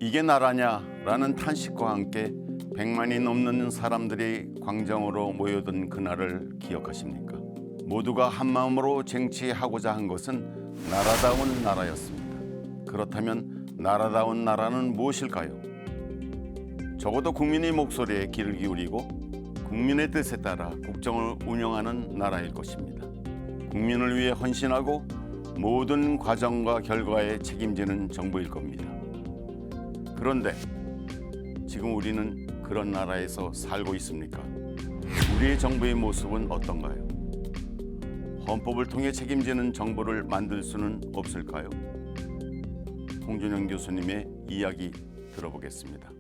이게 나라냐라는 탄식과 함께 100만이 넘는 사람들이 광장으로 모여든 그날을 기억하십니까? 모두가 한마음으로 쟁취하고자 한 것은 나라다운 나라였습니다. 그렇다면 나라다운 나라는 무엇일까요? 적어도 국민의 목소리에 귀를 기울이고 국민의 뜻에 따라 국정을 운영하는 나라일 것입니다. 국민을 위해 헌신하고 모든 과정과 결과에 책임지는 정부일 겁니다. 그런데 지금 우리는 그런 나라에서 살고 있습니까? 우리의 정부의 모습은 어떤가요? 헌법을 통해 책임지는 정부를 만들 수는 없을까요? 홍준영 교수님의 이야기 들어보겠습니다.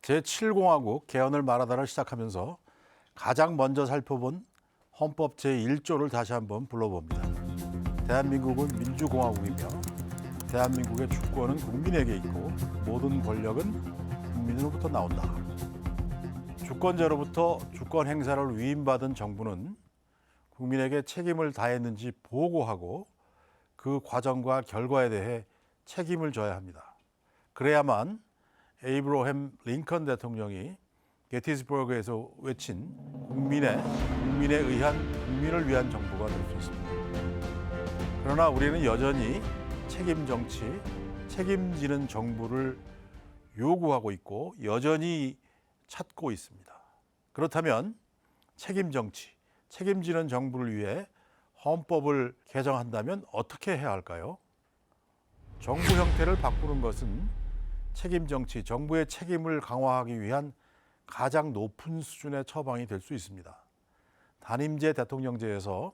제7공화국 개헌을 말하다를 시작하면서 가장 먼저 살펴본 헌법 제1조를 다시 한번 불러봅니다. 대한민국은 민주공화국이며 대한민국의 주권은 국민에게 있고 모든 권력은 국민으로부터 나온다. 주권자로부터 주권 행사를 위임받은 정부는 국민에게 책임을 다했는지 보고하고 그 과정과 결과에 대해 책임을 져야 합니다. 그래야만 에이브러햄 링컨 대통령이 게티스버그에서 외친 국민에 의한 국민을 위한 정부가 될 수 있습니다. 그러나 우리는 여전히 책임 정치, 책임지는 정부를 요구하고 있고 여전히 찾고 있습니다. 그렇다면 책임 정치, 책임지는 정부를 위해 헌법을 개정한다면 어떻게 해야 할까요? 정부 형태를 바꾸는 것은 책임 정치, 정부의 책임을 강화하기 위한 가장 높은 수준의 처방이 될 수 있습니다. 단임제 대통령제에서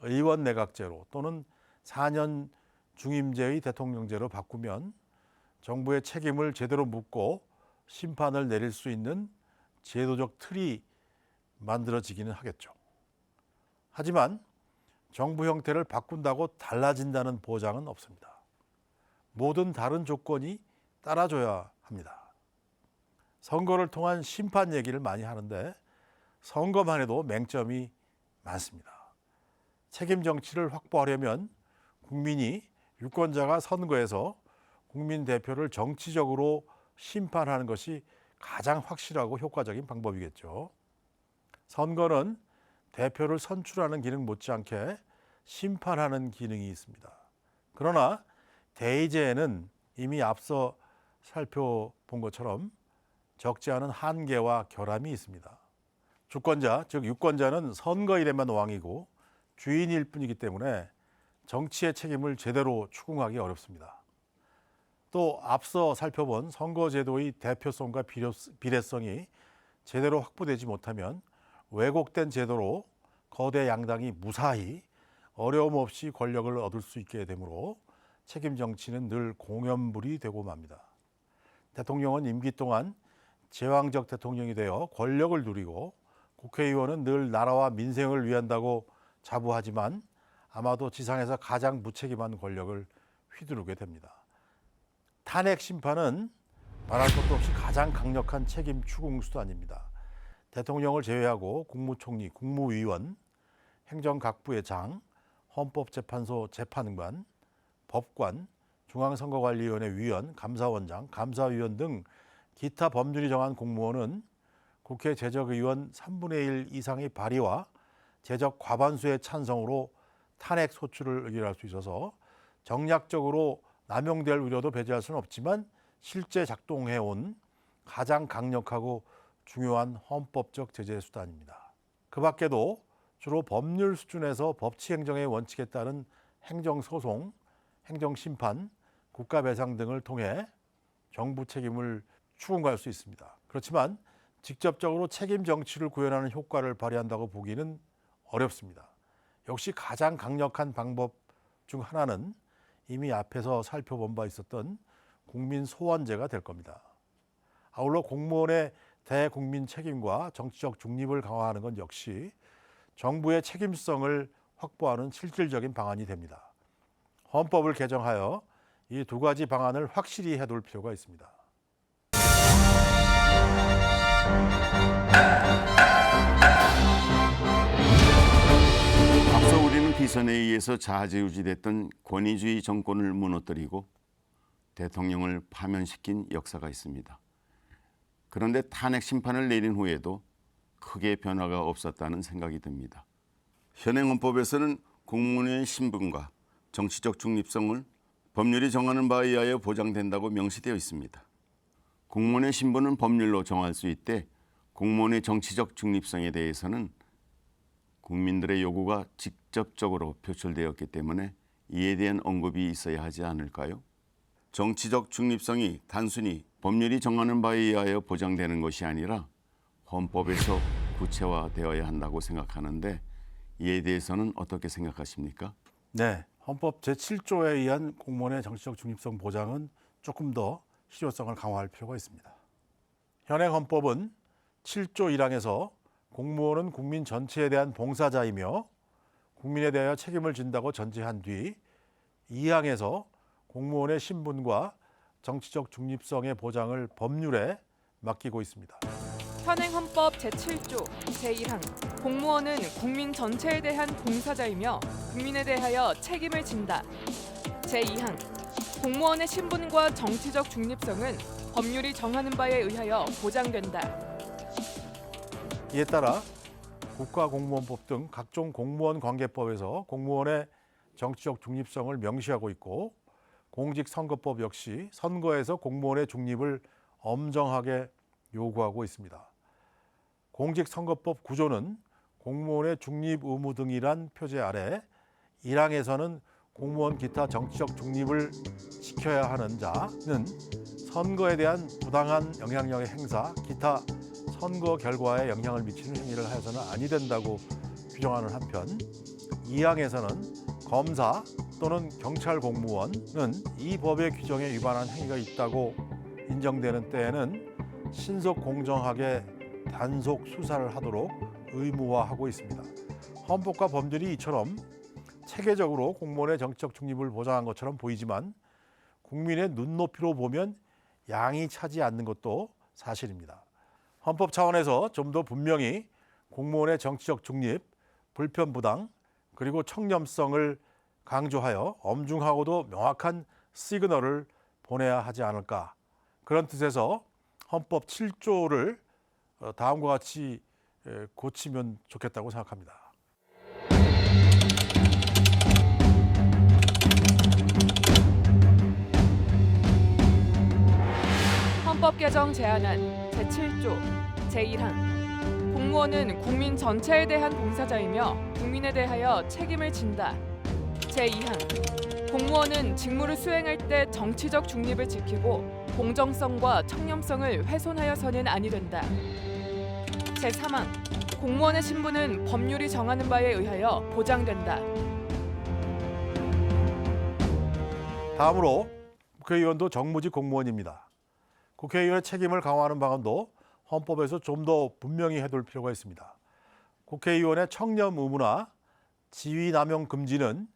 의원 내각제로 또는 4년 중임제의 대통령제로 바꾸면 정부의 책임을 제대로 묻고 심판을 내릴 수 있는 제도적 틀이 만들어지기는 하겠죠. 하지만 정부 형태를 바꾼다고 달라진다는 보장은 없습니다. 모든 다른 조건이 따라줘야 합니다. 선거를 통한 심판 얘기를 많이 하는데 선거만 해도 맹점이 많습니다. 책임 정치를 확보하려면 국민이 유권자가 선거에서 국민 대표를 정치적으로 심판하는 것이 가장 확실하고 효과적인 방법이겠죠. 선거는 대표를 선출하는 기능 못지않게 심판하는 기능이 있습니다. 그러나 대의제에는 이미 앞서 살펴본 것처럼 적지 않은 한계와 결함이 있습니다. 주권자, 즉 유권자는 선거일에만 왕이고 주인일 뿐이기 때문에 정치의 책임을 제대로 추궁하기 어렵습니다. 또 앞서 살펴본 선거제도의 대표성과 비례성이 제대로 확보되지 못하면 왜곡된 제도로 거대 양당이 무사히 어려움 없이 권력을 얻을 수 있게 되므로 책임 정치는 늘 공연불이 되고 맙니다. 대통령은 임기 동안 제왕적 대통령이 되어 권력을 누리고 국회의원은 늘 나라와 민생을 위한다고 자부하지만 아마도 지상에서 가장 무책임한 권력을 휘두르게 됩니다. 탄핵 심판은 말할 것도 없이 가장 강력한 책임 추궁 수단입니다. 대통령을 제외하고 국무총리, 국무위원, 행정각부의 장, 헌법재판소 재판관, 법관, 중앙선거관리위원회 위원, 감사원장, 감사위원 등 기타 법률이 정한 공무원은 국회 제적의원 3분의 1 이상의 발의와 제적 과반수의 찬성으로 탄핵 소추를 의결할 수 있어서 정략적으로 남용될 우려도 배제할 수는 없지만 실제 작동해온 가장 강력하고 중요한 헌법적 제재 수단입니다. 그 밖에도 주로 법률 수준에서 법치행정의 원칙에 따른 행정소송, 행정심판, 국가배상 등을 통해 정부 책임을 추궁할 수 있습니다. 그렇지만 직접적으로 책임 정치를 구현하는 효과를 발휘한다고 보기는 어렵습니다. 역시 가장 강력한 방법 중 하나는 이미 앞에서 살펴본 바 있었던 국민 소원제가 될 겁니다. 아울러 공무원의 대국민 책임과 정치적 중립을 강화하는 건 역시 정부의 책임성을 확보하는 실질적인 방안이 됩니다. 헌법을 개정하여 이 두 가지 방안을 확실히 해둘 필요가 있습니다. 비선에 의해서 좌지우지됐던 권위주의 정권을 무너뜨리고 대통령을 파면시킨 역사가 있습니다. 그런데 탄핵 심판을 내린 후에도 크게 변화가 없었다는 생각이 듭니다. 현행 헌법에서는 공무원의 신분과 정치적 중립성을 법률이 정하는 바에 의하여 보장된다고 명시되어 있습니다. 공무원의 신분은 법률로 정할 수 있되 공무원의 정치적 중립성에 대해서는 국민들의 요구가 직접적으로 표출되었기 때문에 이에 대한 언급이 있어야 하지 않을까요? 정치적 중립성이 단순히 법률이 정하는 바에 의하여 보장되는 것이 아니라 헌법에서 구체화되어야 한다고 생각하는데 이에 대해서는 어떻게 생각하십니까? 네, 헌법 제7조에 의한 공무원의 정치적 중립성 보장은 조금 더 실효성을 강화할 필요가 있습니다. 현행 헌법은 7조 1항에서 공무원은 국민 전체에 대한 봉사자이며 국민에 대하여 책임을 진다고 전제한 뒤 2항에서 공무원의 신분과 정치적 중립성의 보장을 법률에 맡기고 있습니다. 현행 헌법 제7조 제1항 공무원은 국민 전체에 대한 봉사자이며 국민에 대하여 책임을 진다. 제2항 공무원의 신분과 정치적 중립성은 법률이 정하는 바에 의하여 보장된다. 이에 따라 국가공무원법 등 각종 공무원 관계법에서 공무원의 정치적 중립성을 명시하고 있고 공직선거법 역시 선거에서 공무원의 중립을 엄정하게 요구하고 있습니다. 공직선거법 9조는 공무원의 중립 의무 등이란 표제 아래 1항에서는 공무원 기타 정치적 중립을 지켜야 하는 자는 선거에 대한 부당한 영향력의 행사, 기타 선거 결과에 영향을 미치는 행위를 하여서는 아니 된다고 규정하는 한편 2항에서는 검사 또는 경찰 공무원은 이 법의 규정에 위반한 행위가 있다고 인정되는 때에는 신속 공정하게 단속 수사를 하도록 의무화하고 있습니다. 헌법과 법률이 이처럼 체계적으로 공무원의 정치적 중립을 보장한 것처럼 보이지만 국민의 눈높이로 보면 양이 차지 않는 것도 사실입니다. 헌법 차원에서 좀 더 분명히 공무원의 정치적 중립, 불편부당, 그리고 청렴성을 강조하여 엄중하고도 명확한 시그널을 보내야 하지 않을까. 그런 뜻에서 헌법 7조를 다음과 같이 고치면 좋겠다고 생각합니다. 헌법 개정 제안안 제7조 제1항 공무원은 국민 전체에 대한 봉사자이며 국민에 대하여 책임을 진다. 제2항 공무원은 직무를 수행할 때 정치적 중립을 지키고 공정성과 청렴성을 훼손하여서는 아니 된다. 제3항 공무원의 신분은 법률이 정하는 바에 의하여 보장된다. 다음으로 국회의원도 정무직 공무원입니다. 국회의원의 책임을 강화하는 방안도 헌법에서 좀 더 분명히 해둘 필요가 있습니다. 국회의원의 청렴 의무나 지위남용 금지는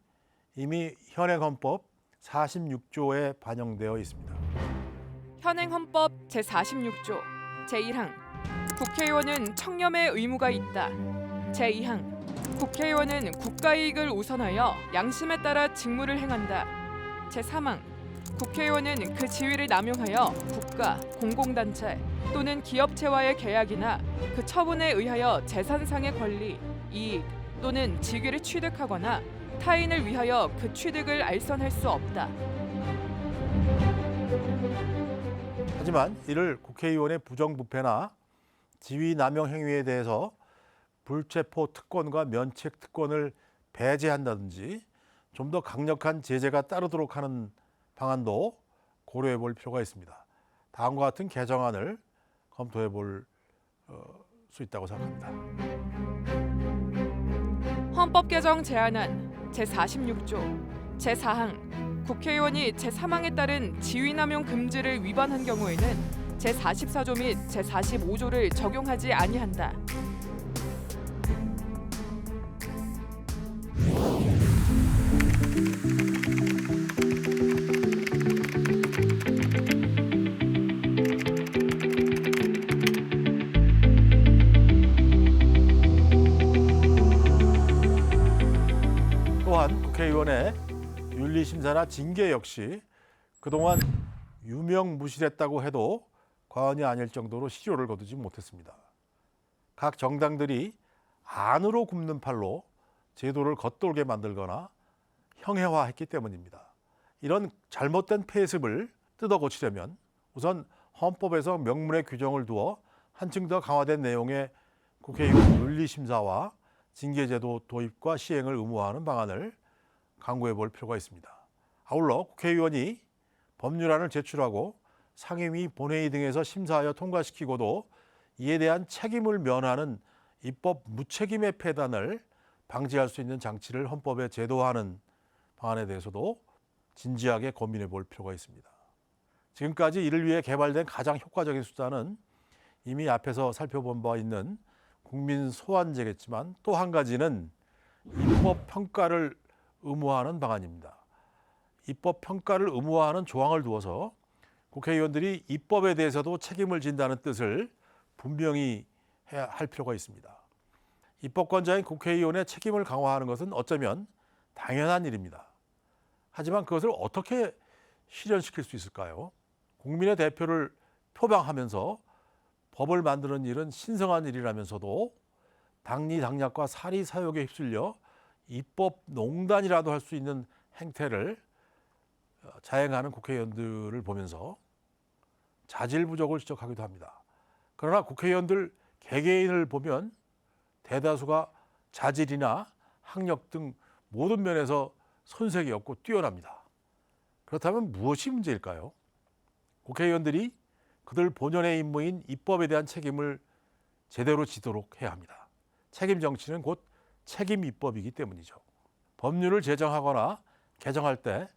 이미 현행 헌법 46조에 반영되어 있습니다. 현행 헌법 제46조 제1항 국회의원은 청렴의 의무가 있다. 제2항 국회의원은 국가이익을 우선하여 양심에 따라 직무를 행한다. 제3항 국회의원은 그 지위를 남용하여 국가, 공공단체 또는 기업체와의 계약이나 그 처분에 의하여 재산상의 권리, 이익 또는 직위를 취득하거나 타인을 위하여 그 취득을 알선할 수 없다. 하지만 이를 국회의원의 부정부패나 지위남용 행위에 대해서 불체포 특권과 면책 특권을 배제한다든지 좀 더 강력한 제재가 따르도록 하는 방안도 고려해 볼 필요가 있습니다. 다음과 같은 개정안을 검토해 볼 수 있다고 생각합니다. 헌법 개정 제안안 제46조 제4항 국회의원이 제3항에 따른 지위남용 금지를 위반한 경우에는 제44조 및 제45조를 적용하지 아니한다. 또한 국회의원의 윤리심사나 징계 역시 그동안 유명무실했다고 해도 과언이 아닐 정도로 실효를 거두지 못했습니다. 각 정당들이 안으로 굽는 팔로 제도를 겉돌게 만들거나 형해화했기 때문입니다. 이런 잘못된 폐습을 뜯어 고치려면 우선 헌법에서 명문의 규정을 두어 한층 더 강화된 내용의 국회의원 윤리심사와 징계제도 도입과 시행을 의무화하는 방안을 강구해 볼 필요가 있습니다. 아울러 국회의원이 법률안을 제출하고 상임위, 본회의 등에서 심사하여 통과시키고도 이에 대한 책임을 면하는 입법 무책임의 폐단을 방지할 수 있는 장치를 헌법에 제도화하는 방안에 대해서도 진지하게 고민해 볼 필요가 있습니다. 지금까지 이를 위해 개발된 가장 효과적인 수단은 이미 앞에서 살펴본 바 있는 국민 소환제겠지만 또 한 가지는 입법 평가를 의무화하는 방안입니다. 입법 평가를 의무화하는 조항을 두어서 국회의원들이 입법에 대해서도 책임을 진다는 뜻을 분명히 할 필요가 있습니다. 입법권자인 국회의원의 책임을 강화하는 것은 어쩌면 당연한 일입니다. 하지만 그것을 어떻게 실현시킬 수 있을까요? 국민의 대표를 표방하면서 법을 만드는 일은 신성한 일이라면서도 당리당략과 사리사욕에 휩쓸려 입법 농단이라도 할 수 있는 행태를 자행하는 국회의원들을 보면서 자질 부족을 지적하기도 합니다. 그러나 국회의원들 개개인을 보면 대다수가 자질이나 학력 등 모든 면에서 손색이 없고 뛰어납니다. 그렇다면 무엇이 문제일까요? 국회의원들이 그들 본연의 임무인 입법에 대한 책임을 제대로 지도록 해야 합니다. 책임 정치는 곧 책임 입법이기 때문이죠. 법률을 제정하거나 개정할 때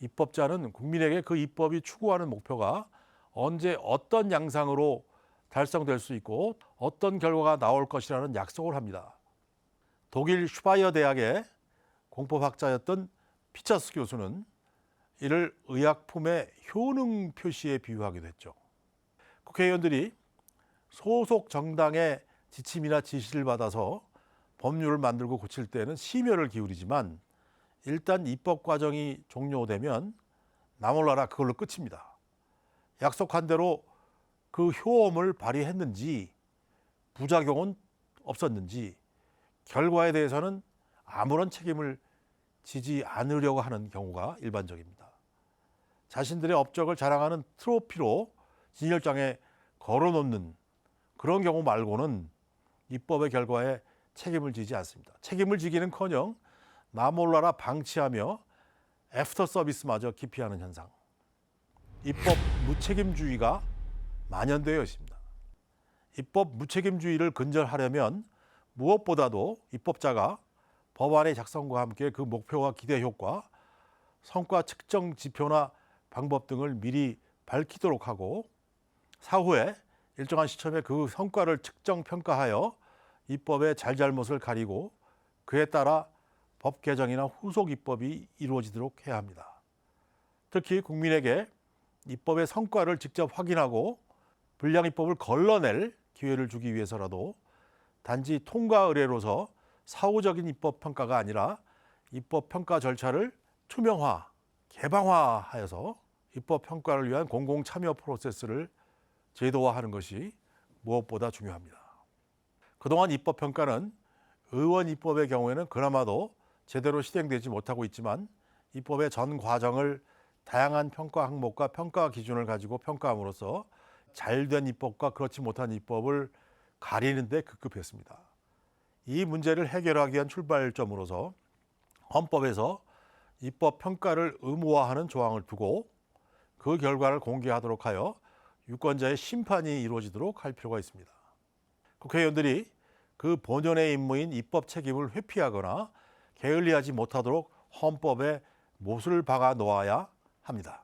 입법자는 국민에게 그 입법이 추구하는 목표가 언제 어떤 양상으로 달성될 수 있고 어떤 결과가 나올 것이라는 약속을 합니다. 독일 슈바이어 대학의 공법학자였던 피처스 교수는 이를 의약품의 효능 표시에 비유하기도 했죠. 국회의원들이 소속 정당의 지침이나 지시를 받아서 법률을 만들고 고칠 때는 심혈을 기울이지만 일단 입법 과정이 종료되면 나몰라라 그걸로 끝입니다. 약속한 대로 그 효험을 발휘했는지 부작용은 없었는지 결과에 대해서는 아무런 책임을 지지 않으려고 하는 경우가 일반적입니다. 자신들의 업적을 자랑하는 트로피로 진열장에 걸어놓는 그런 경우 말고는 입법의 결과에 책임을 지지 않습니다. 책임을 지기는커녕 나몰라라 방치하며 애프터 서비스마저 기피하는 현상. 입법 무책임주의가 만연되어 있습니다. 입법 무책임주의를 근절하려면 무엇보다도 입법자가 법안의 작성과 함께 그 목표와 기대 효과, 성과 측정 지표나 방법 등을 미리 밝히도록 하고 사후에 일정한 시점에 그 성과를 측정 평가하여 입법의 잘잘못을 가리고 그에 따라 법 개정이나 후속 입법이 이루어지도록 해야 합니다. 특히 국민에게 입법의 성과를 직접 확인하고 불량 입법을 걸러낼 기회를 주기 위해서라도 단지 통과 의례로서 사후적인 입법 평가가 아니라 입법 평가 절차를 투명화, 개방화하여서 입법 평가를 위한 공공 참여 프로세스를 제도화하는 것이 무엇보다 중요합니다. 그동안 입법 평가는 의원 입법의 경우에는 그나마도 제대로 실행되지 못하고 있지만 입법의 전 과정을 다양한 평가 항목과 평가 기준을 가지고 평가함으로써 잘된 입법과 그렇지 못한 입법을 가리는 데 급급했습니다. 이 문제를 해결하기 위한 출발점으로서 헌법에서 입법 평가를 의무화하는 조항을 두고 그 결과를 공개하도록 하여 유권자의 심판이 이루어지도록 할 필요가 있습니다. 국회의원들이 그 본연의 임무인 입법 책임을 회피하거나 게을리하지 못하도록 헌법에 못을 박아 놓아야 합니다.